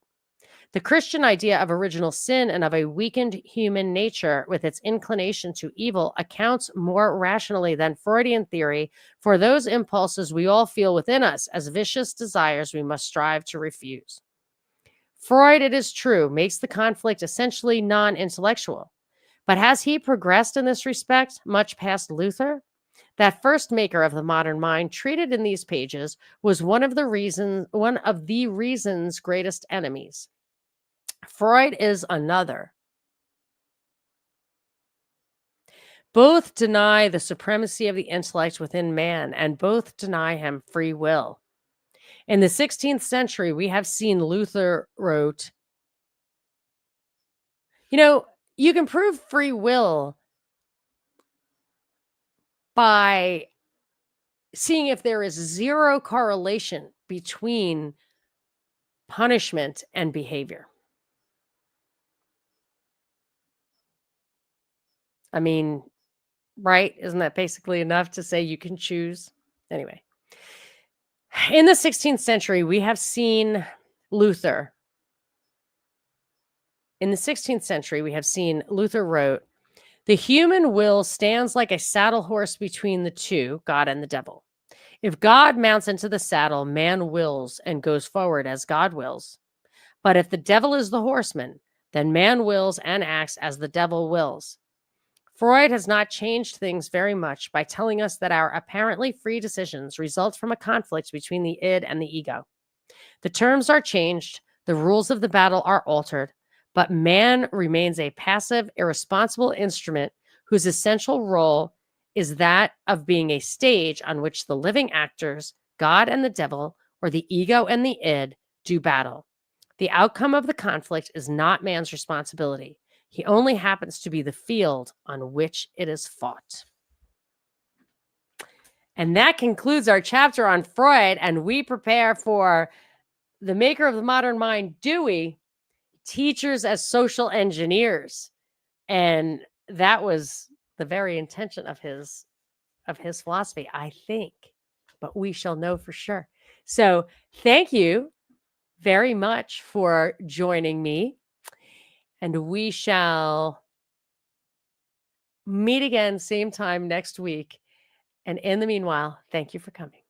The Christian idea of original sin and of a weakened human nature with its inclination to evil accounts more rationally than Freudian theory for those impulses we all feel within us as vicious desires we must strive to refuse. Freud, it is true, makes the conflict essentially non-intellectual. But has he progressed in this respect much past Luther? That first maker of the modern mind treated in these pages was one of the reason's greatest enemies. Freud is another. Both deny the supremacy of the intellect within man, and both deny him free will. In the 16th century, we have seen Luther wrote, you can prove free will by seeing if there is zero correlation between punishment and behavior. I mean, right? Isn't that basically enough to say you can choose? Anyway, in the 16th century, we have seen Luther. In the 16th century, we have seen Luther wrote, the human will stands like a saddle horse between the two, God and the devil. If God mounts into the saddle, man wills and goes forward as God wills. But if the devil is the horseman, then man wills and acts as the devil wills. Freud has not changed things very much by telling us that our apparently free decisions result from a conflict between the id and the ego. The terms are changed, the rules of the battle are altered, but man remains a passive, irresponsible instrument whose essential role is that of being a stage on which the living actors, God and the devil, or the ego and the id, do battle. The outcome of the conflict is not man's responsibility. He only happens to be the field on which it is fought. And that concludes our chapter on Freud, and we prepare for the maker of the modern mind, Dewey, teachers as social engineers. And that was the very intention of his philosophy, I think, but we shall know for sure. So thank you very much for joining me, and we shall meet again same time next week. And in the meanwhile, thank you for coming.